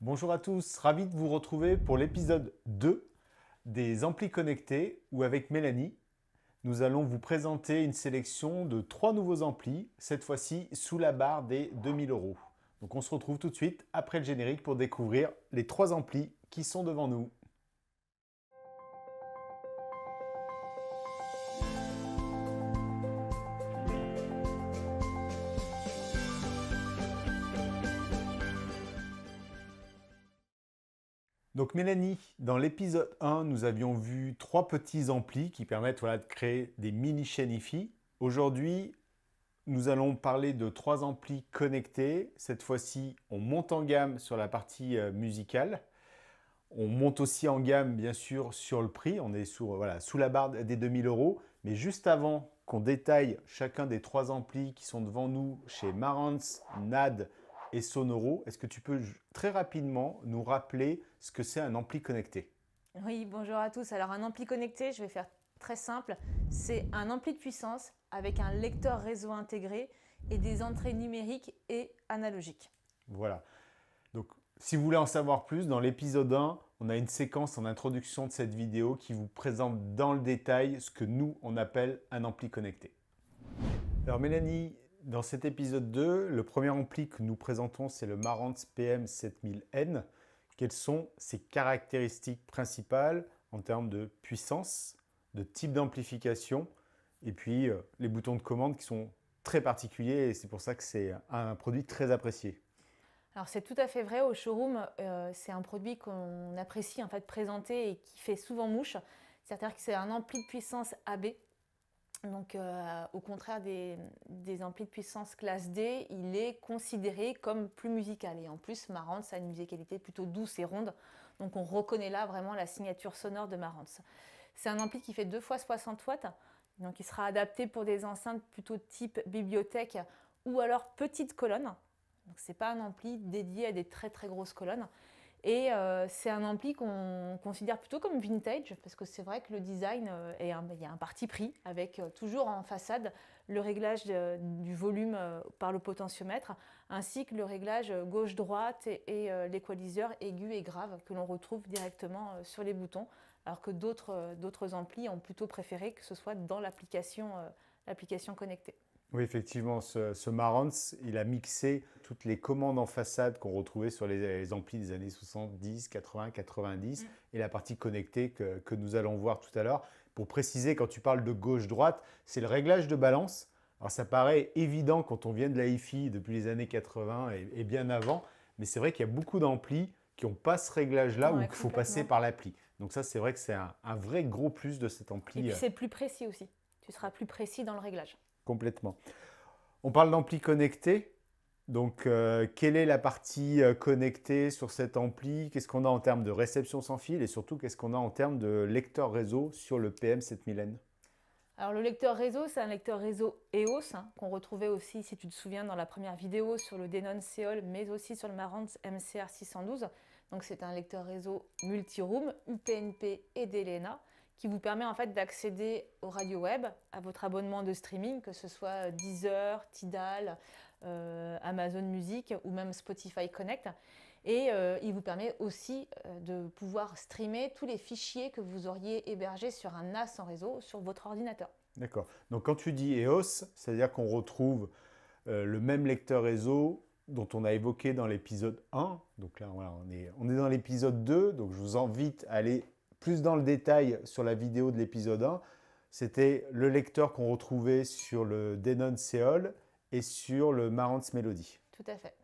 Bonjour à tous, ravi de vous retrouver pour l'épisode 2 des amplis connectés où avec Mélanie, nous allons vous présenter une sélection de 3 nouveaux amplis, cette fois-ci sous la barre des 2000 euros. Donc on se retrouve tout de suite après le générique pour découvrir les 3 amplis qui sont devant nous. Donc Mélanie, dans l'épisode 1, nous avions vu 3 petits amplis qui permettent de créer des mini chaînes hi-fi. Aujourd'hui, nous allons parler de 3 amplis connectés. Cette fois-ci, on monte en gamme sur la partie musicale. On monte aussi en gamme, bien sûr, sur le prix. On est sous la barre des 2000 euros. Mais juste avant qu'on détaille chacun des 3 amplis qui sont devant nous chez Marantz, NAD et Sonoro, est-ce que tu peux très rapidement nous rappeler ce que c'est un ampli connecté? Oui, bonjour à tous. Alors un ampli connecté, je vais faire très simple. C'est un ampli de puissance avec un lecteur réseau intégré et des entrées numériques et analogiques. Voilà. Donc, si vous voulez en savoir plus, dans l'épisode 1, on a une séquence en introduction de cette vidéo qui vous présente dans le détail ce que nous, on appelle un ampli connecté. Alors Mélanie, dans cet épisode 2, le premier ampli que nous présentons, c'est le Marantz PM7000N. Quelles sont ses caractéristiques principales en termes de puissance, de type d'amplification et puis les boutons de commande qui sont très particuliers et c'est pour ça que c'est un produit très apprécié. Alors c'est tout à fait vrai, au showroom, c'est un produit qu'on apprécie en fait présenter et qui fait souvent mouche. C'est-à-dire que c'est un ampli de puissance AB. Donc au contraire des amplis de puissance classe D, il est considéré comme plus musical. Et en plus, Marantz a une musicalité plutôt douce et ronde. Donc on reconnaît là vraiment la signature sonore de Marantz. C'est un ampli qui fait 2 fois 60 watts. Donc il sera adapté pour des enceintes plutôt type bibliothèque ou alors petite colonne. Donc ce n'est pas un ampli dédié à des très très grosses colonnes. Et c'est un ampli qu'on considère plutôt comme vintage parce que c'est vrai que le design, il y a un parti pris avec toujours en façade le réglage du volume par le potentiomètre ainsi que le réglage gauche-droite et l'équaliseur aigu et grave que l'on retrouve directement sur les boutons alors que d'autres amplis ont plutôt préféré que ce soit dans l'application connectée. Oui, effectivement, ce Marantz, il a mixé toutes les commandes en façade qu'on retrouvait sur les amplis des années 70, 80, 90 et la partie connectée que nous allons voir tout à l'heure. Pour préciser, quand tu parles de gauche-droite, c'est le réglage de balance. Alors ça paraît évident quand on vient de la hi-fi depuis les années 80 et bien avant, mais c'est vrai qu'il y a beaucoup d'amplis qui n'ont pas ce réglage-là ou qu'il faut passer par l'appli. Donc ça, c'est vrai que c'est un vrai gros plus de cet ampli. Et puis c'est plus précis aussi. Tu seras plus précis dans le réglage. Complètement. On parle d'ampli connecté. Donc, quelle est la partie connectée sur cet ampli? Qu'est-ce qu'on a en termes de réception sans fil et surtout, qu'est-ce qu'on a en termes de lecteur réseau sur le PM7000N? Alors le lecteur réseau, c'est un lecteur réseau EOS qu'on retrouvait aussi, si tu te souviens, dans la première vidéo sur le Denon Seol, mais aussi sur le Marantz MCR 612. Donc c'est un lecteur réseau multi-room, UPnP et DLNA, qui vous permet en fait d'accéder au radio web, à votre abonnement de streaming, que ce soit Deezer, Tidal, Amazon Music ou même Spotify Connect. Et il vous permet aussi de pouvoir streamer tous les fichiers que vous auriez hébergés sur un NAS en réseau sur votre ordinateur. D'accord. Donc quand tu dis EOS, c'est-à-dire qu'on retrouve le même lecteur réseau dont on a évoqué dans l'épisode 1. Donc là, voilà, on est dans l'épisode 2. Donc je vous invite à aller plus dans le détail sur la vidéo de l'épisode 1. C'était le lecteur qu'on retrouvait sur le Denon Seol et sur le Marantz Melody. Tout à fait.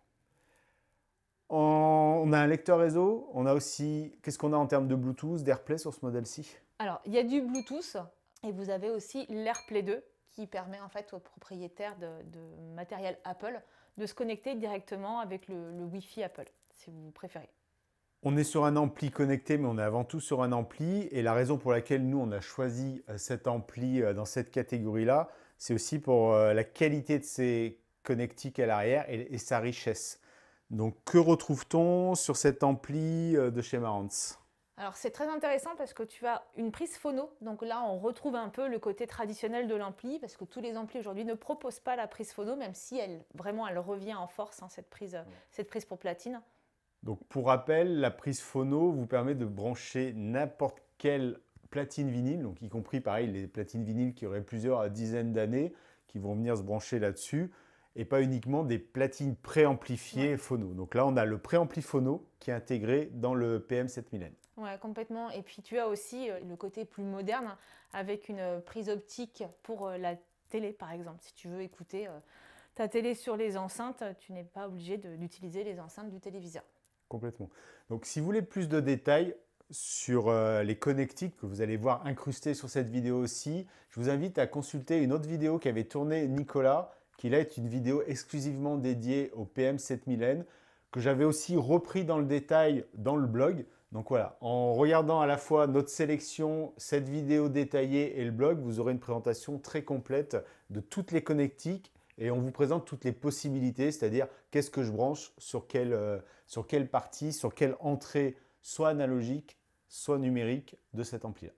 On a un lecteur réseau, on a aussi, qu'est-ce qu'on a en termes de Bluetooth, d'AirPlay sur ce modèle-ci? Alors, il y a du Bluetooth et vous avez aussi l'AirPlay 2 qui permet en fait aux propriétaires de matériel Apple de se connecter directement avec le Wi-Fi Apple, si vous préférez. On est sur un ampli connecté, mais on est avant tout sur un ampli. Et la raison pour laquelle nous, on a choisi cet ampli dans cette catégorie-là, c'est aussi pour la qualité de ses connectiques à l'arrière et sa richesse. Donc, que retrouve-t-on sur cet ampli de chez Marantz? Alors c'est très intéressant parce que tu as une prise phono, donc là on retrouve un peu le côté traditionnel de l'ampli parce que tous les amplis aujourd'hui ne proposent pas la prise phono même si elle revient en force, hein, cette prise pour platine. Donc pour rappel, la prise phono vous permet de brancher n'importe quelle platine vinyle, donc y compris pareil les platines vinyles qui auraient plusieurs dizaines d'années, qui vont venir se brancher là-dessus, et pas uniquement des platines préamplifiées Ouais. phono. Donc là on a le préampli phono qui est intégré dans le PM7000N. Ouais, complètement. Et puis tu as aussi le côté plus moderne avec une prise optique pour la télé, par exemple. Si tu veux écouter ta télé sur les enceintes, tu n'es pas obligé d'utiliser les enceintes du téléviseur. Complètement. Donc si vous voulez plus de détails sur les connectiques que vous allez voir incrustés sur cette vidéo aussi, je vous invite à consulter une autre vidéo qu'avait tournée Nicolas, qui là est une vidéo exclusivement dédiée au PM7000N, que j'avais aussi repris dans le détail dans le blog. Donc voilà, en regardant à la fois notre sélection, cette vidéo détaillée et le blog, vous aurez une présentation très complète de toutes les connectiques et on vous présente toutes les possibilités, c'est-à-dire qu'est-ce que je branche sur quelle partie, sur quelle entrée, soit analogique, soit numérique de cet ampli-là.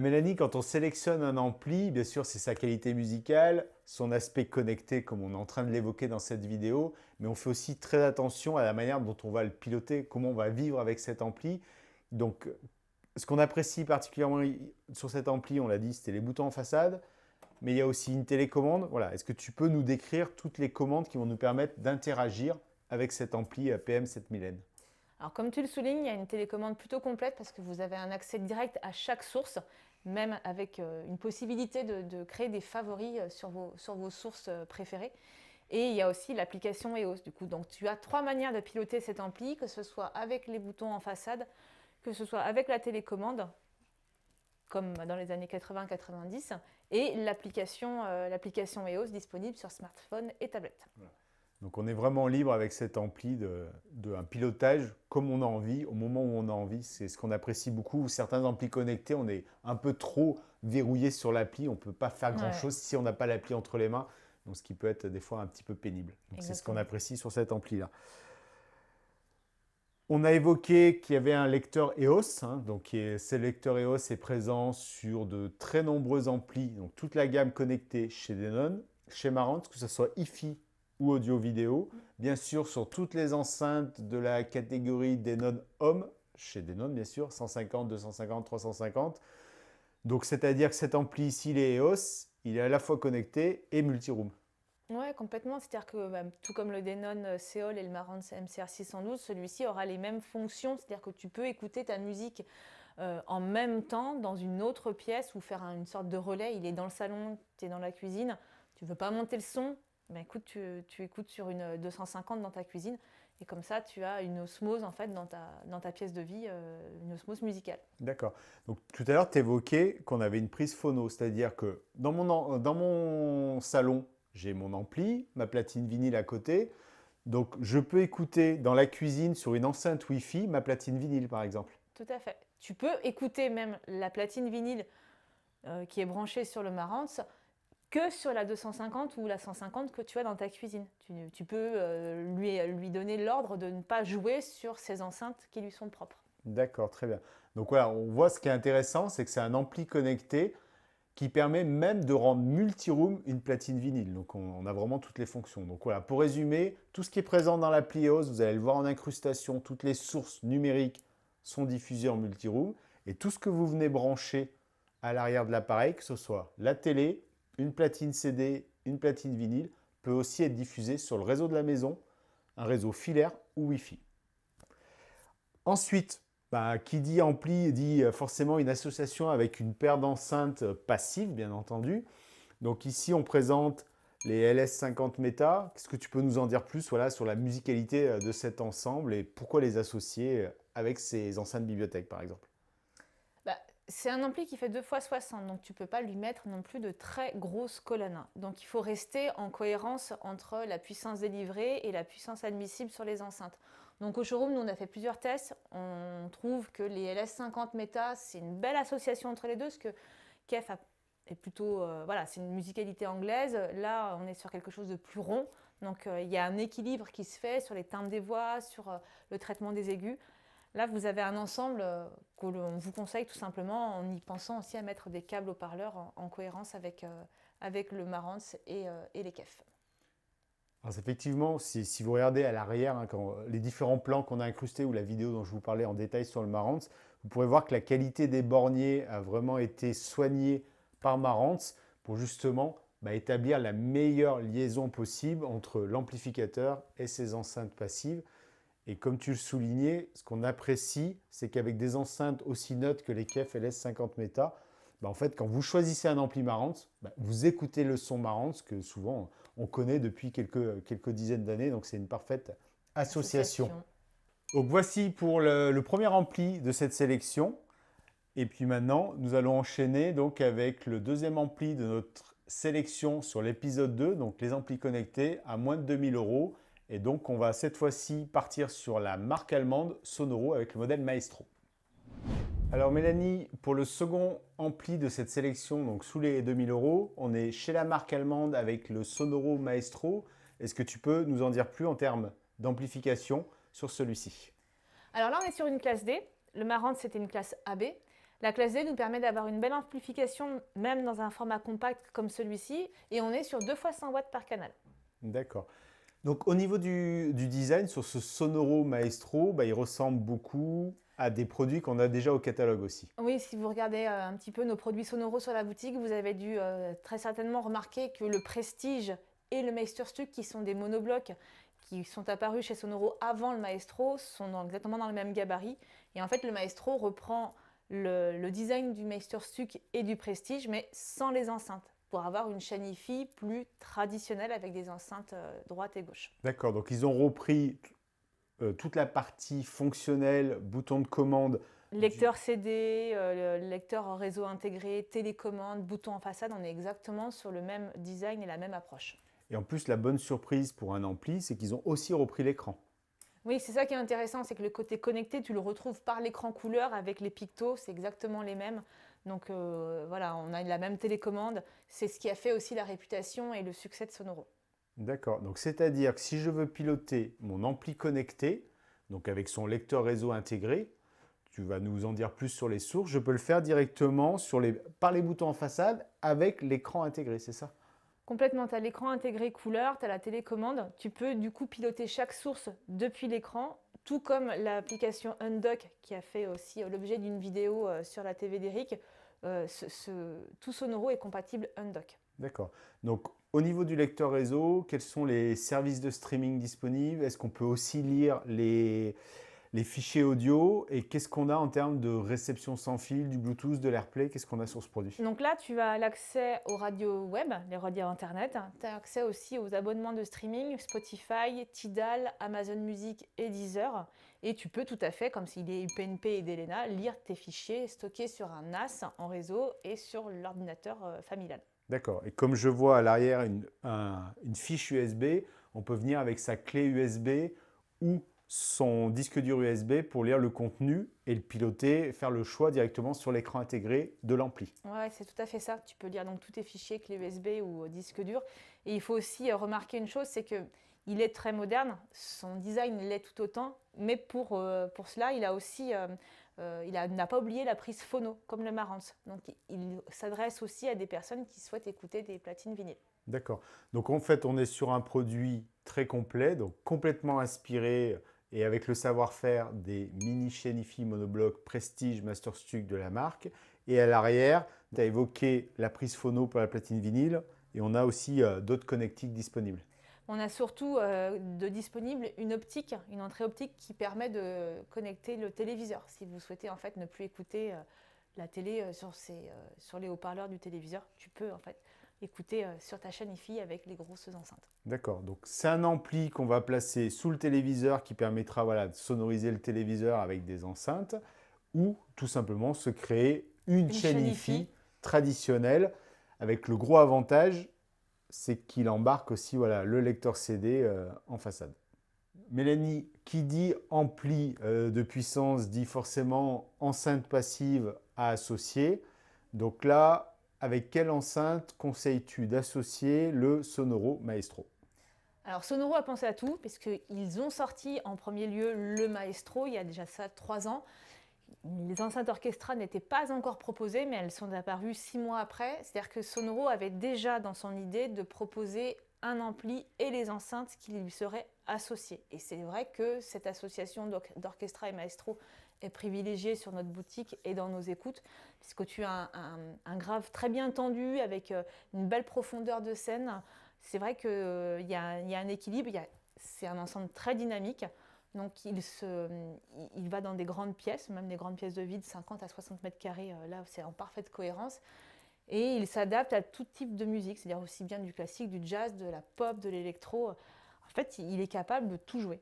Mélanie, quand on sélectionne un ampli, bien sûr, c'est sa qualité musicale, son aspect connecté, comme on est en train de l'évoquer dans cette vidéo, mais on fait aussi très attention à la manière dont on va le piloter, comment on va vivre avec cet ampli. Donc, ce qu'on apprécie particulièrement sur cet ampli, on l'a dit, c'était les boutons en façade, mais il y a aussi une télécommande. Voilà. Est-ce que tu peux nous décrire toutes les commandes qui vont nous permettre d'interagir avec cet ampli PM7000N? Alors comme tu le soulignes, il y a une télécommande plutôt complète parce que vous avez un accès direct à chaque source, même avec une possibilité de créer des favoris sur vos sources préférées. Et il y a aussi l'application EOS du coup. Donc tu as trois manières de piloter cet ampli, que ce soit avec les boutons en façade, que ce soit avec la télécommande, comme dans les années 80-90, et l'application EOS disponible sur smartphone et tablette. Voilà. Donc on est vraiment libre avec cet ampli un pilotage comme on a envie, au moment où on a envie. C'est ce qu'on apprécie beaucoup. Certains amplis connectés, on est un peu trop verrouillé sur l'appli. On ne peut pas faire grand-chose si on n'a pas l'appli entre les mains. Donc ce qui peut être des fois un petit peu pénible. Donc c'est ce qu'on apprécie sur cet ampli-là. On a évoqué qu'il y avait un lecteur EOS, donc ce lecteur EOS est présent sur de très nombreux amplis, donc toute la gamme connectée chez Denon, chez Marantz, que ce soit hi-fi ou audio-vidéo, bien sûr sur toutes les enceintes de la catégorie Denon Home, chez Denon bien sûr, 150, 250, 350. Donc c'est-à-dire que cet ampli ici, il est EOS, il est à la fois connecté et multiroom. Ouais, complètement. C'est-à-dire que tout comme le Denon Seol et le Marantz MCR 612, celui-ci aura les mêmes fonctions. C'est-à-dire que tu peux écouter ta musique en même temps dans une autre pièce ou faire une sorte de relais. Il est dans le salon, tu es dans la cuisine, tu ne veux pas monter le son, ben écoute, tu écoutes sur une 250 dans ta cuisine. Et comme ça, tu as une osmose en fait dans ta pièce de vie, une osmose musicale. D'accord. Donc tout à l'heure, tu évoquais qu'on avait une prise phono, c'est-à-dire que dans mon salon, j'ai mon ampli, ma platine vinyle à côté. Donc je peux écouter dans la cuisine sur une enceinte Wi-Fi ma platine vinyle par exemple. Tout à fait. Tu peux écouter même la platine vinyle qui est branchée sur le Marantz que sur la 250 ou la 150 que tu as dans ta cuisine. Tu peux lui donner l'ordre de ne pas jouer sur ces enceintes qui lui sont propres. D'accord, très bien. Donc voilà, on voit ce qui est intéressant, c'est que c'est un ampli connecté qui permet même de rendre multiroom une platine vinyle. Donc on a vraiment toutes les fonctions. Donc voilà, pour résumer, tout ce qui est présent dans l'appli EOS, vous allez le voir en incrustation, toutes les sources numériques sont diffusées en multiroom. Et tout ce que vous venez brancher à l'arrière de l'appareil, que ce soit la télé, une platine CD, une platine vinyle, peut aussi être diffusé sur le réseau de la maison, un réseau filaire ou Wi-Fi. Ensuite, qui dit ampli dit forcément une association avec une paire d'enceintes passives, bien entendu. Donc ici, on présente les LS50 Meta. Qu'est-ce que tu peux nous en dire plus sur la musicalité de cet ensemble et pourquoi les associer avec ces enceintes bibliothèques, par exemple? C'est un ampli qui fait 2x60, donc tu ne peux pas lui mettre non plus de très grosses colonnes. Donc il faut rester en cohérence entre la puissance délivrée et la puissance admissible sur les enceintes. Donc au showroom, nous on a fait plusieurs tests. On trouve que les LS50 Meta, c'est une belle association entre les deux, parce que KEF est plutôt, voilà, c'est une musicalité anglaise. Là, on est sur quelque chose de plus rond. Donc il y a un équilibre qui se fait sur les timbres des voix, sur le traitement des aigus. Là, vous avez un ensemble qu'on vous conseille tout simplement en y pensant aussi à mettre des câbles haut-parleurs en cohérence avec le Marantz et les KEF. Alors, effectivement, si vous regardez à l'arrière, hein, les différents plans qu'on a incrustés ou la vidéo dont je vous parlais en détail sur le Marantz, vous pourrez voir que la qualité des borniers a vraiment été soignée par Marantz pour justement établir la meilleure liaison possible entre l'amplificateur et ses enceintes passives. Et comme tu le soulignais, ce qu'on apprécie, c'est qu'avec des enceintes aussi neutres que les KEF LS50 Meta, en fait, quand vous choisissez un ampli Marantz, vous écoutez le son Marantz que souvent on connaît depuis quelques dizaines d'années. Donc, c'est une parfaite association. Donc, voici pour le premier ampli de cette sélection. Et puis maintenant, nous allons enchaîner donc avec le deuxième ampli de notre sélection sur l'épisode 2, donc les amplis connectés à moins de 2000 €. Et donc, on va cette fois-ci partir sur la marque allemande Sonoro avec le modèle Maestro. Alors Mélanie, pour le second ampli de cette sélection, donc sous les 2000 €, on est chez la marque allemande avec le Sonoro Maestro. Est-ce que tu peux nous en dire plus en termes d'amplification sur celui-ci? Alors là, on est sur une classe D. Le Marantz, c'était une classe AB. La classe D nous permet d'avoir une belle amplification, même dans un format compact comme celui-ci. Et on est sur 2 fois 100 watts par canal. D'accord. Donc au niveau du design, sur ce Sonoro Maestro, il ressemble beaucoup à des produits qu'on a déjà au catalogue aussi. Oui, si vous regardez un petit peu nos produits Sonoro sur la boutique, vous avez dû très certainement remarquer que le Prestige et le Meisterstück, qui sont des monoblocs qui sont apparus chez Sonoro avant le Maestro, sont exactement dans le même gabarit. Et en fait, le Maestro reprend le design du Meisterstück et du Prestige, mais sans les enceintes, pour avoir une chaîne hi-fi plus traditionnelle avec des enceintes droite et gauche. D'accord, donc ils ont repris toute la partie fonctionnelle, bouton de commande. Lecteur CD, lecteur réseau intégré, télécommande, bouton en façade, on est exactement sur le même design et la même approche. Et en plus, la bonne surprise pour un ampli, c'est qu'ils ont aussi repris l'écran. Oui, c'est ça qui est intéressant, c'est que le côté connecté, tu le retrouves par l'écran couleur avec les pictos, c'est exactement les mêmes. Donc voilà, on a la même télécommande. C'est ce qui a fait aussi la réputation et le succès de Sonoro. D'accord, donc c'est-à-dire que si je veux piloter mon ampli connecté, donc avec son lecteur réseau intégré, tu vas nous en dire plus sur les sources, je peux le faire directement par les boutons en façade avec l'écran intégré, c'est ça? Complètement, tu as l'écran intégré couleur, tu as la télécommande. Tu peux du coup piloter chaque source depuis l'écran, tout comme l'application Undock qui a fait aussi l'objet d'une vidéo sur la TV d'Eric. Tout Sonoro est compatible Undock. D'accord. Donc, au niveau du lecteur réseau, quels sont les services de streaming disponibles? Est-ce qu'on peut aussi lire les fichiers audio? Et qu'est-ce qu'on a en termes de réception sans fil, du Bluetooth, de l'AirPlay? Qu'est-ce qu'on a sur ce produit? Donc là, tu as l'accès aux radios web, les radios Internet. Tu as accès aussi aux abonnements de streaming, Spotify, Tidal, Amazon Music et Deezer. Et tu peux tout à fait, comme s'il est UPnP et DLNA, lire tes fichiers stockés sur un NAS en réseau et sur l'ordinateur familial. D'accord. Et comme je vois à l'arrière une fiche USB, on peut venir avec sa clé USB ou son disque dur USB pour lire le contenu et le piloter, faire le choix directement sur l'écran intégré de l'ampli. Ouais, c'est tout à fait ça. Tu peux lire donc tous tes fichiers clé USB ou disque dur. Et il faut aussi remarquer une chose, c'est qu'il est très moderne. Son design l'est tout autant, mais pour cela, il a aussi il n'a pas oublié la prise phono, comme le Marantz. Donc, il s'adresse aussi à des personnes qui souhaitent écouter des platines vinyles. D'accord. Donc, en fait, on est sur un produit très complet, donc complètement inspiré et avec le savoir-faire des mini chaînes hi-fi monobloc Prestige Meisterstück de la marque. Et à l'arrière, tu as évoqué la prise phono pour la platine vinyle et on a aussi d'autres connectiques disponibles. On a surtout de disponible une optique, une entrée optique qui permet de connecter le téléviseur. Si vous souhaitez en fait ne plus écouter la télé sur les haut-parleurs du téléviseur, tu peux en fait écouter sur ta chaîne hi-fi avec les grosses enceintes. D'accord, donc c'est un ampli qu'on va placer sous le téléviseur qui permettra de sonoriser le téléviseur avec des enceintes ou tout simplement se créer une chaîne hi-fi traditionnelle avec le gros avantage, c'est qu'il embarque aussi le lecteur CD en façade. Mélanie, qui dit ampli de puissance dit forcément enceinte passive à associer. Donc là, avec quelle enceinte conseilles-tu d'associer le Sonoro Maestro? Alors Sonoro a pensé à tout, puisqu'ils ont sorti en premier lieu le Maestro il y a déjà ça 3 ans. Les enceintes Orchestra n'étaient pas encore proposées, mais elles sont apparues 6 mois après. C'est-à-dire que Sonoro avait déjà dans son idée de proposer un ampli et les enceintes qui lui seraient associées. Et c'est vrai que cette association d'Orchestra et Maestro est privilégiée sur notre boutique et dans nos écoutes, puisque tu as un grave très bien tendu avec une belle profondeur de scène. C'est vrai qu'il y a un équilibre, c'est un ensemble très dynamique. Donc il va dans des grandes pièces, même des grandes pièces de vide, 50 à 60 mètres carrés, là c'est en parfaite cohérence. Et il s'adapte à tout type de musique, c'est-à-dire aussi bien du classique, du jazz, de la pop, de l'électro. En fait, il est capable de tout jouer.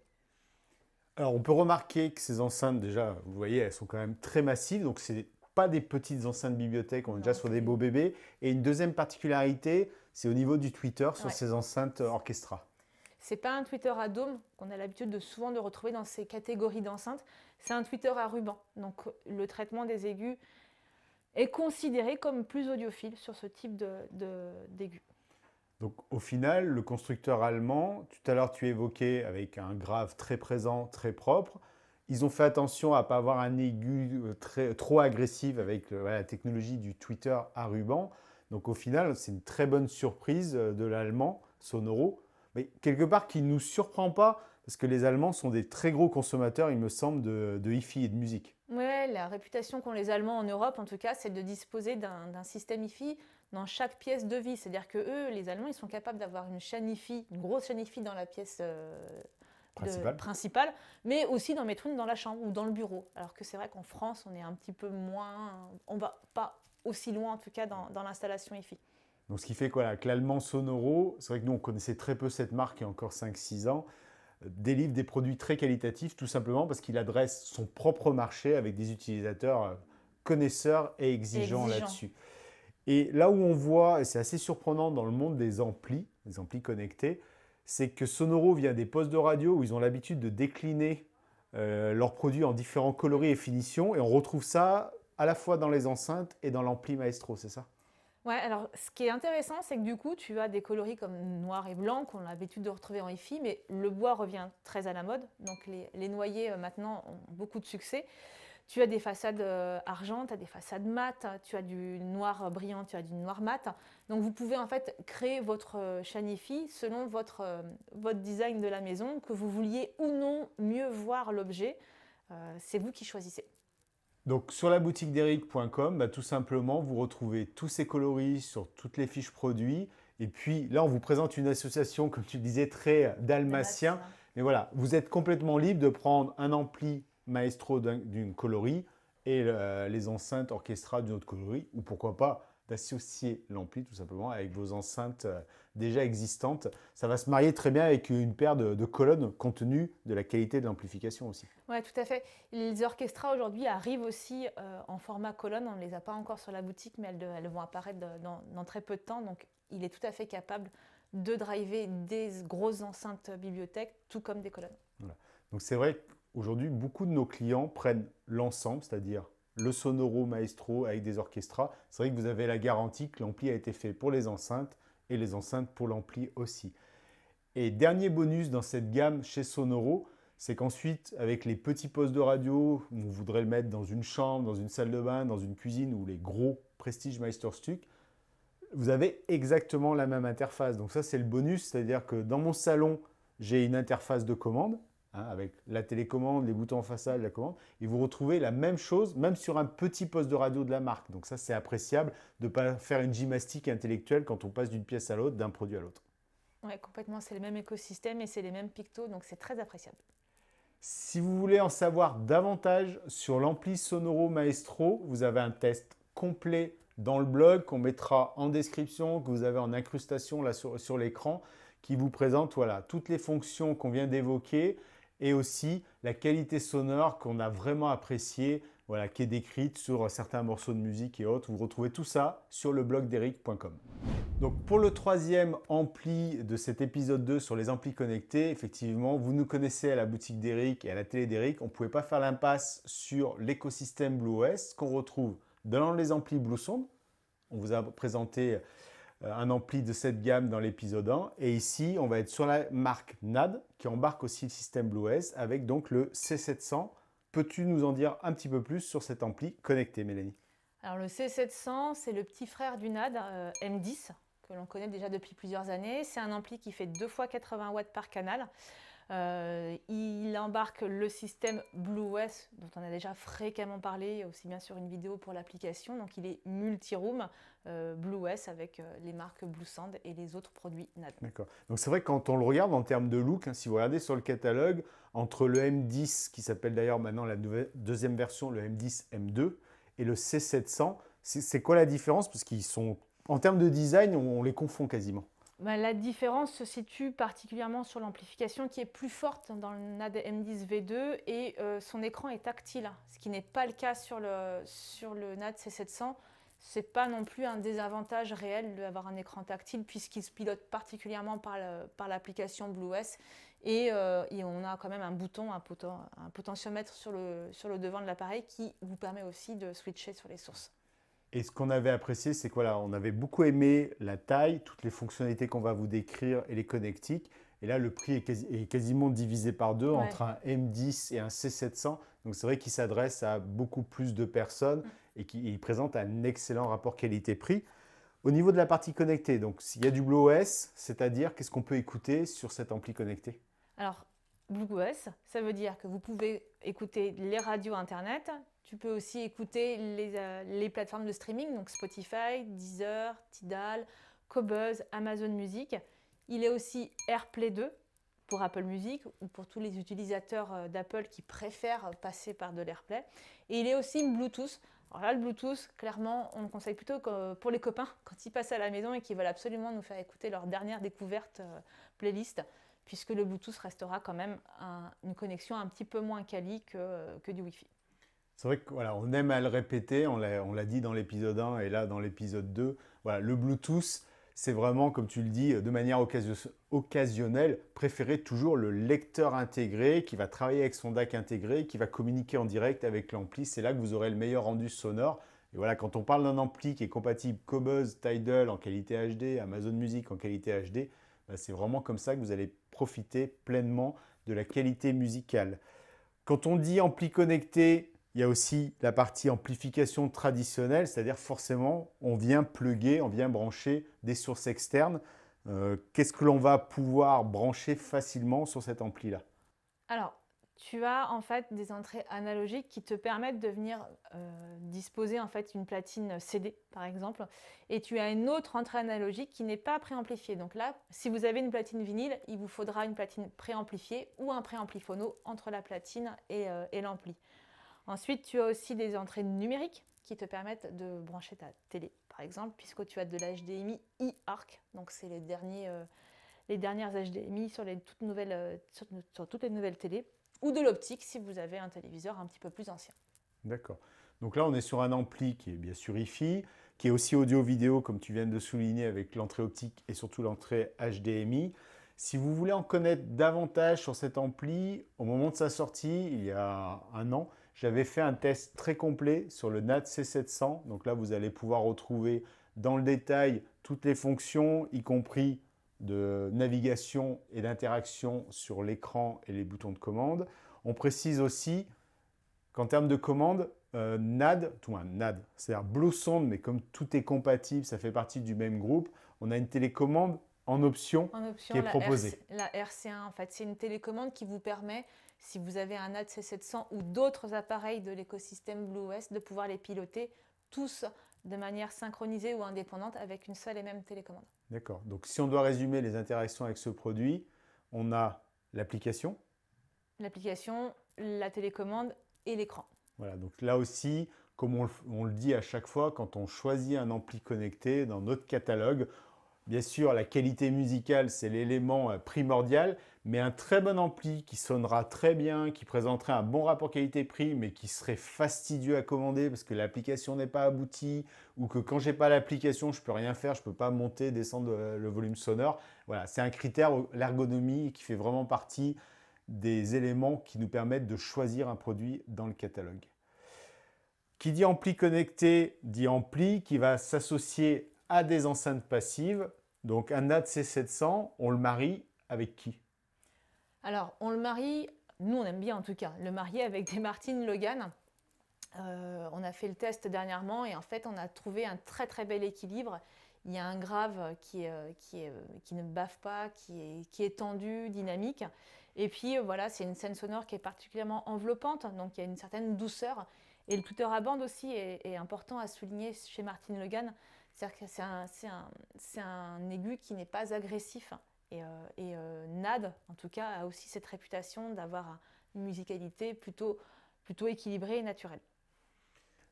Alors, on peut remarquer que ces enceintes, déjà, vous voyez, elles sont quand même très massives. Donc, ce n'est pas des petites enceintes bibliothèques, on est déjà sur des beaux bébés. Et une deuxième particularité, c'est au niveau du tweeter sur ces enceintes Orchestra. C'est pas un tweeter à dôme qu'on a l'habitude de retrouver dans ces catégories d'enceintes. C'est un tweeter à ruban. Donc, le traitement des aigus est considéré comme plus audiophile sur ce type d'aigus. Donc au final, le constructeur allemand, tout à l'heure tu évoquais avec un grave très présent, très propre, ils ont fait attention à ne pas avoir un aigu trop agressif avec la technologie du tweeter à ruban. Donc au final, c'est une très bonne surprise de l'allemand, Sonoro, mais quelque part qui ne nous surprend pas, parce que les Allemands sont des très gros consommateurs, il me semble, de hi-fi et de musique. Oui, la réputation qu'ont les Allemands en Europe, en tout cas, c'est de disposer d'un système hi-fi dans chaque pièce de vie. C'est-à-dire que eux, les Allemands, ils sont capables d'avoir une chaîne hi-fi, une grosse chaîne hi-fi dans la pièce principale, mais aussi d'en mettre une dans la chambre ou dans le bureau. Alors que c'est vrai qu'en France, on est un petit peu moins, on va pas aussi loin en tout cas dans l'installation hi-fi. Donc ce qui fait quoi, que l'allemand Sonoro, c'est vrai que nous on connaissait très peu cette marque il y a encore 5-6 ans, délivre des produits très qualitatifs tout simplement parce qu'il adresse son propre marché avec des utilisateurs connaisseurs et exigeants là-dessus. Et là où on voit, et c'est assez surprenant dans le monde des amplis connectés, c'est que Sonoro vient des postes de radio où ils ont l'habitude de décliner leurs produits en différents coloris et finitions, et on retrouve ça à la fois dans les enceintes et dans l'ampli Maestro, c'est ça? Ouais, alors ce qui est intéressant, c'est que du coup, tu as des coloris comme noir et blanc qu'on a l'habitude de retrouver en hi-fi, mais le bois revient très à la mode. Donc les noyers maintenant ont beaucoup de succès. Tu as des façades argent, tu as des façades mat, tu as du noir brillant, tu as du noir mat. Donc vous pouvez en fait créer votre chaîne hi-fi selon votre design de la maison, que vous vouliez ou non mieux voir l'objet. C'est vous qui choisissez. Donc sur la boutique d'Eric.com, tout simplement, vous retrouvez tous ces coloris sur toutes les fiches produits. Et puis là, on vous présente une association, comme tu le disais, très dalmatien. Mais voilà, vous êtes complètement libre de prendre un ampli Maestro d'une coloris et les enceintes Orchestra d'une autre coloris. Ou pourquoi pas d'associer l'ampli tout simplement avec vos enceintes déjà existantes. Ça va se marier très bien avec une paire de colonnes compte tenu de la qualité de l'amplification aussi. Oui, tout à fait. Les orchestras aujourd'hui arrivent aussi en format colonne. On ne les a pas encore sur la boutique, mais elles vont apparaître dans très peu de temps. Donc il est tout à fait capable de driver des grosses enceintes bibliothèques, tout comme des colonnes. Voilà. Donc c'est vrai qu'aujourd'hui, beaucoup de nos clients prennent l'ensemble, c'est-à-dire le Sonoro Maestro avec des orchestras. C'est vrai que vous avez la garantie que l'ampli a été fait pour les enceintes et les enceintes pour l'ampli aussi. Et dernier bonus dans cette gamme chez Sonoro, c'est qu'ensuite, avec les petits postes de radio, on voudrait le mettre dans une chambre, dans une salle de bain, dans une cuisine ou les gros Prestige Meisterstück, vous avez exactement la même interface. Donc ça, c'est le bonus, c'est-à-dire que dans mon salon, j'ai une interface de commande, avec la télécommande, les boutons en façade, la commande, et vous retrouvez la même chose, même sur un petit poste de radio de la marque. Donc ça, c'est appréciable de ne pas faire une gymnastique intellectuelle quand on passe d'une pièce à l'autre, d'un produit à l'autre. Oui, complètement, c'est le même écosystème et c'est les mêmes pictos, donc c'est très appréciable. Si vous voulez en savoir davantage sur l'ampli Sonoro Maestro, vous avez un test complet dans le blog qu'on mettra en description, que vous avez en incrustation là sur l'écran, qui vous présente toutes les fonctions qu'on vient d'évoquer et aussi la qualité sonore qu'on a vraiment appréciée, qui est décrite sur certains morceaux de musique et autres. Vous retrouvez tout ça sur le blog d'Eric.com. Donc pour le troisième ampli de cet épisode 2 sur les amplis connectés, effectivement, vous nous connaissez à la boutique d'Eric et à la télé d'Eric. On ne pouvait pas faire l'impasse sur l'écosystème BlueOS qu'on retrouve dans les amplis Bluesound. On vous a présenté un ampli de cette gamme dans l'épisode 1. Et ici, on va être sur la marque NAD qui embarque aussi le système BlueOS avec donc le C700. Peux-tu nous en dire un petit peu plus sur cet ampli connecté, Mélanie? Alors le C700, c'est le petit frère du NAD M10 que l'on connaît déjà depuis plusieurs années. C'est un ampli qui fait 2 fois 80 watts par canal. Il embarque le système Blueos dont on a déjà fréquemment parlé, aussi bien sur une vidéo pour l'application. Donc il est multi-room Blueos avec les marques Bluesound et les autres produits NAD. D'accord. Donc c'est vrai que quand on le regarde en termes de look, hein, si vous regardez sur le catalogue, entre le M10, qui s'appelle d'ailleurs maintenant la deuxième version, le M10 M2, et le C700, c'est quoi la différence? Parce qu'ils sont, en termes de design, on les confond quasiment. La différence se situe particulièrement sur l'amplification qui est plus forte dans le NAD M10 V2 et son écran est tactile, ce qui n'est pas le cas sur le NAD C700. Ce n'est pas non plus un désavantage réel d'avoir un écran tactile puisqu'il se pilote particulièrement par l'application Blueos et on a quand même un bouton, un potentiomètre sur le devant de l'appareil qui vous permet aussi de switcher sur les sources. Et ce qu'on avait apprécié, c'est qu'on on avait beaucoup aimé la taille, toutes les fonctionnalités qu'on va vous décrire et les connectiques. Et là, le prix est quasiment divisé par deux entre un M10 et un C700. Donc c'est vrai qu'il s'adresse à beaucoup plus de personnes et qu'il présente un excellent rapport qualité-prix. Au niveau de la partie connectée, donc s'il y a du Blueos, c'est-à-dire qu'est-ce qu'on peut écouter sur cet ampli connecté? Alors, Blueos, ça veut dire que vous pouvez écouter les radios internet. Tu peux aussi écouter les plateformes de streaming, donc Spotify, Deezer, Tidal, Qobuz, Amazon Music. Il est aussi AirPlay 2 pour Apple Music ou pour tous les utilisateurs d'Apple qui préfèrent passer par de l'AirPlay. Et il est aussi Bluetooth. Alors là, le Bluetooth, clairement, on le conseille plutôt pour les copains quand ils passent à la maison et qu'ils veulent absolument nous faire écouter leur dernière découverte playlist, puisque le Bluetooth restera quand même une connexion un petit peu moins quali que du Wi-Fi. C'est vrai qu'on voilà, on aime à le répéter, on l'a dit dans l'épisode 1 et là dans l'épisode 2. Voilà, le Bluetooth, c'est vraiment, comme tu le dis, de manière occasionnelle, préférer toujours le lecteur intégré qui va travailler avec son DAC intégré, qui va communiquer en direct avec l'ampli. C'est là que vous aurez le meilleur rendu sonore. Et voilà, quand on parle d'un ampli qui est compatible Qobuz, Tidal en qualité HD, Amazon Music en qualité HD, c'est vraiment comme ça que vous allez profiter pleinement de la qualité musicale. Quand on dit ampli connecté, il y a aussi la partie amplification traditionnelle, c'est-à-dire forcément, on vient plugger, on vient brancher des sources externes. Qu'est-ce que l'on va pouvoir brancher facilement sur cet ampli-là? Alors, tu as en fait des entrées analogiques qui te permettent de venir disposer en fait une platine CD par exemple, et tu as une autre entrée analogique qui n'est pas préamplifiée. Donc là, si vous avez une platine vinyle, il vous faudra une platine préamplifiée ou un préampli phono entre la platine et l'ampli. Ensuite, tu as aussi des entrées numériques qui te permettent de brancher ta télé, par exemple, puisque tu as de l'HDMI e-ARC, donc c'est les dernières HDMI sur toutes les nouvelles télés, ou de l'optique si vous avez un téléviseur un petit peu plus ancien. D'accord. Donc là, on est sur un ampli qui est bien sûr Hi-Fi, qui est aussi audio-vidéo, comme tu viens de souligner, avec l'entrée optique et surtout l'entrée HDMI. Si vous voulez en connaître davantage sur cet ampli, au moment de sa sortie, il y a un an, j'avais fait un test très complet sur le NAD C700. Donc là, vous allez pouvoir retrouver dans le détail toutes les fonctions, y compris de navigation et d'interaction sur l'écran et les boutons de commande. On précise aussi qu'en termes de commande, NAD, c'est-à-dire Bluesound, mais comme tout est compatible, ça fait partie du même groupe, on a une télécommande en option qui est proposée. La RC1, en fait, c'est une télécommande qui vous permet, si vous avez un NAD C700 ou d'autres appareils de l'écosystème Blueos, de pouvoir les piloter tous de manière synchronisée ou indépendante avec une seule et même télécommande. D'accord. Donc, si on doit résumer les interactions avec ce produit, on a l'application. L'application, la télécommande et l'écran. Voilà. Donc là aussi, comme on le dit à chaque fois, quand on choisit un ampli connecté dans notre catalogue, bien sûr, la qualité musicale, c'est l'élément primordial, mais un très bon ampli qui sonnera très bien, qui présenterait un bon rapport qualité-prix, mais qui serait fastidieux à commander parce que l'application n'est pas aboutie ou que quand j'ai pas l'application, je peux rien faire, je peux pas monter, descendre le volume sonore. Voilà, c'est un critère, l'ergonomie, qui fait vraiment partie des éléments qui nous permettent de choisir un produit dans le catalogue. Qui dit ampli connecté, dit ampli qui va s'associer à des enceintes passives. Donc un NAD C700, on le marie avec qui? Alors on le marie, nous on aime bien en tout cas, le marier avec des Martin Logan. On a fait le test dernièrement et en fait on a trouvé un très très bel équilibre. Il y a un grave qui ne bave pas, qui est tendu, dynamique. Et puis voilà, c'est une scène sonore qui est particulièrement enveloppante, donc il y a une certaine douceur. Et le tweeter à bande aussi est important à souligner chez Martin Logan. C'est-à-dire que c'est un aigu qui n'est pas agressif. Nad, en tout cas, a aussi cette réputation d'avoir une musicalité plutôt équilibrée et naturelle.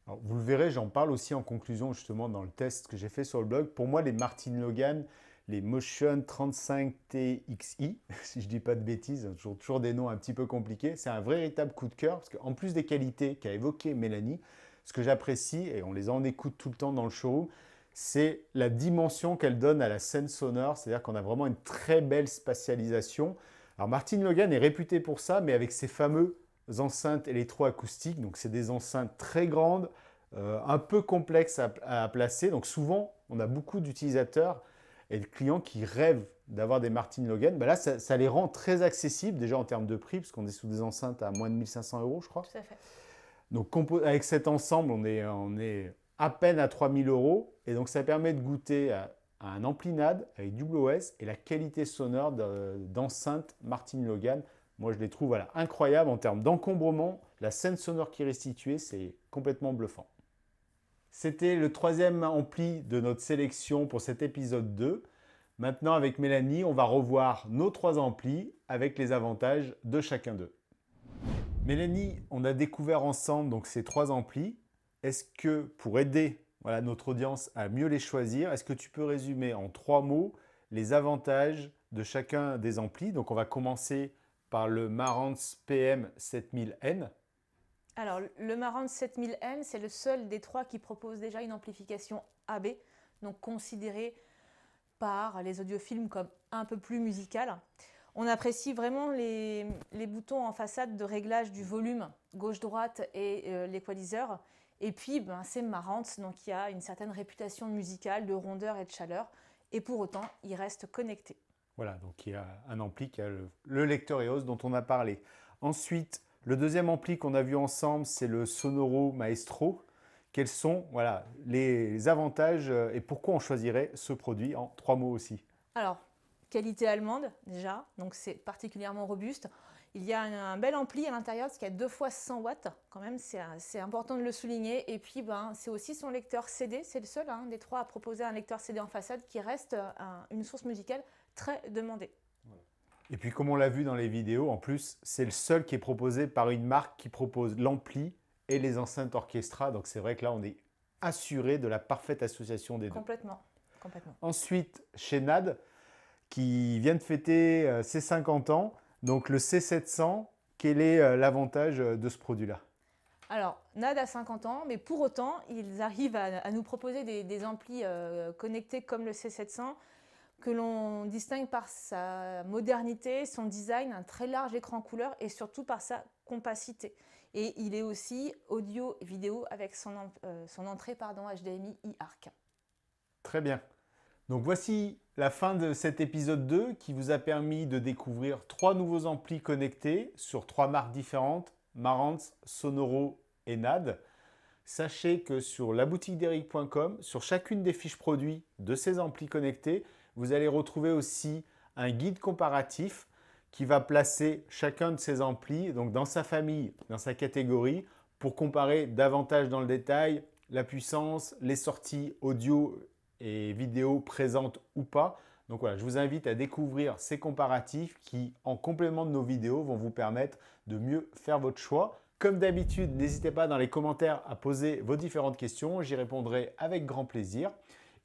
Alors, vous le verrez, j'en parle aussi en conclusion justement dans le test que j'ai fait sur le blog. Pour moi, les Martin Logan, les Motion 35TXI, si je ne dis pas de bêtises, toujours des noms un petit peu compliqués, c'est un véritable coup de cœur parce qu'en plus des qualités qu'a évoqué Mélanie, ce que j'apprécie, et on les en écoute tout le temps dans le showroom, c'est la dimension qu'elle donne à la scène sonore, c'est-à-dire qu'on a vraiment une très belle spatialisation. Alors Martin Logan est réputé pour ça, mais avec ses fameux enceintes électroacoustiques, donc c'est des enceintes très grandes, un peu complexes à placer, donc souvent on a beaucoup d'utilisateurs et de clients qui rêvent d'avoir des Martin Logan. Ben là ça les rend très accessibles déjà en termes de prix, parce qu'on est sous des enceintes à moins de 1500 € je crois. Tout à fait. Donc avec cet ensemble on est à peine à 3000 € et donc ça permet de goûter à un ampli NAD avec double OS et la qualité sonore d'enceinte Martin Logan. Moi, je les trouve voilà, incroyables en termes d'encombrement. La scène sonore qui est restituée, c'est complètement bluffant. C'était le troisième ampli de notre sélection pour cet épisode 2. Maintenant, avec Mélanie, on va revoir nos 3 amplis avec les avantages de chacun d'eux. Mélanie, on a découvert ensemble donc, ces 3 amplis. Est-ce que pour aider voilà, notre audience à mieux les choisir, est-ce que tu peux résumer en 3 mots les avantages de chacun des amplis? Donc, on va commencer par le Marantz PM 7000N. Alors, le Marantz 7000N, c'est le seul des 3 qui propose déjà une amplification AB, donc considéré par les audiophiles comme un peu plus musical. On apprécie vraiment les boutons en façade de réglage du volume gauche-droite et l'équaliseur. Et puis, c'est Marantz, donc il y a une certaine réputation musicale, de rondeur et de chaleur. Et pour autant, il reste connecté. Voilà, donc il y a un ampli qui a le lecteur EOS dont on a parlé. Ensuite, le deuxième ampli qu'on a vu ensemble, c'est le Sonoro Maestro. Quels sont voilà, les avantages et pourquoi on choisirait ce produit en 3 mots aussi? Alors, qualité allemande déjà, donc c'est particulièrement robuste. Il y a un bel ampli à l'intérieur parce qu'il y a 2 fois 100 watts, quand même c'est important de le souligner. Et puis c'est aussi son lecteur CD, c'est le seul des 3 à proposer un lecteur CD en façade qui reste une source musicale très demandée. Et puis comme on l'a vu dans les vidéos, en plus c'est le seul qui est proposé par une marque qui propose l'ampli et les enceintes orchestra. Donc c'est vrai que là on est assuré de la parfaite association des deux. Complètement. Ensuite chez NAD qui vient de fêter ses 50 ans, donc le C700, quel est l'avantage de ce produit-là? Alors, NAD a 50 ans, mais pour autant, ils arrivent à nous proposer des amplis connectés comme le C700, que l'on distingue par sa modernité, son design, un très large écran couleur et surtout par sa compacité. Et il est aussi audio et vidéo avec son entrée HDMI e-ARC. Très bien. Donc voici la fin de cet épisode 2 qui vous a permis de découvrir 3 nouveaux amplis connectés sur 3 marques différentes, Marantz, Sonoro et NAD. Sachez que sur laboutiquederic.com, sur chacune des fiches produits de ces amplis connectés, vous allez retrouver aussi un guide comparatif qui va placer chacun de ces amplis donc dans sa famille, dans sa catégorie, pour comparer davantage dans le détail la puissance, les sorties audio et vidéo présentes ou pas. Donc voilà, je vous invite à découvrir ces comparatifs qui, en complément de nos vidéos, vont vous permettre de mieux faire votre choix. Comme d'habitude, n'hésitez pas dans les commentaires à poser vos différentes questions, j'y répondrai avec grand plaisir.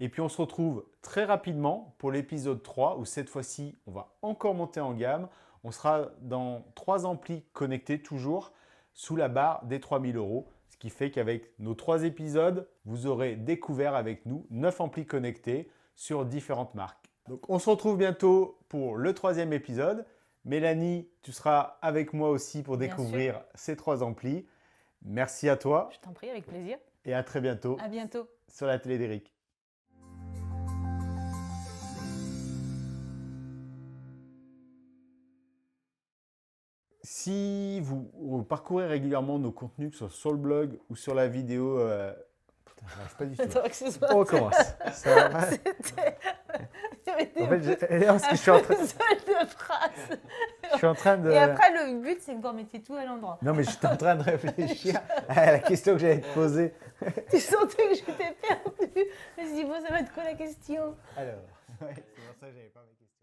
Et puis on se retrouve très rapidement pour l'épisode 3 où cette fois-ci, on va encore monter en gamme. On sera dans 3 amplis connectés toujours sous la barre des 3000 €. Ce qui fait qu'avec nos 3 épisodes, vous aurez découvert avec nous 9 amplis connectés sur différentes marques. Donc on se retrouve bientôt pour le 3e épisode. Mélanie, tu seras avec moi aussi pour découvrir ces 3 amplis. Merci à toi. Je t'en prie, avec plaisir. Et à très bientôt. À bientôt. Sur la télé d'Eric. Si vous parcourez régulièrement nos contenus, que ce soit sur le blog ou sur la vidéo Putain, j'arrive pas du tout. Attends, excuse-moi. On recommence. Ça va. C'était... Il y avait des En fait, je suis en train, de phrases. je suis en train de... Et après, le but, c'est que vous remettiez tout à l'endroit. Non, mais j'étais en train de réfléchir à la question que j'allais te poser. Tu sentais que j'étais perdue. Je me suis dit, bon, ça va être quoi la question? Alors, ouais, c'est pour ça que j'avais pas ma question.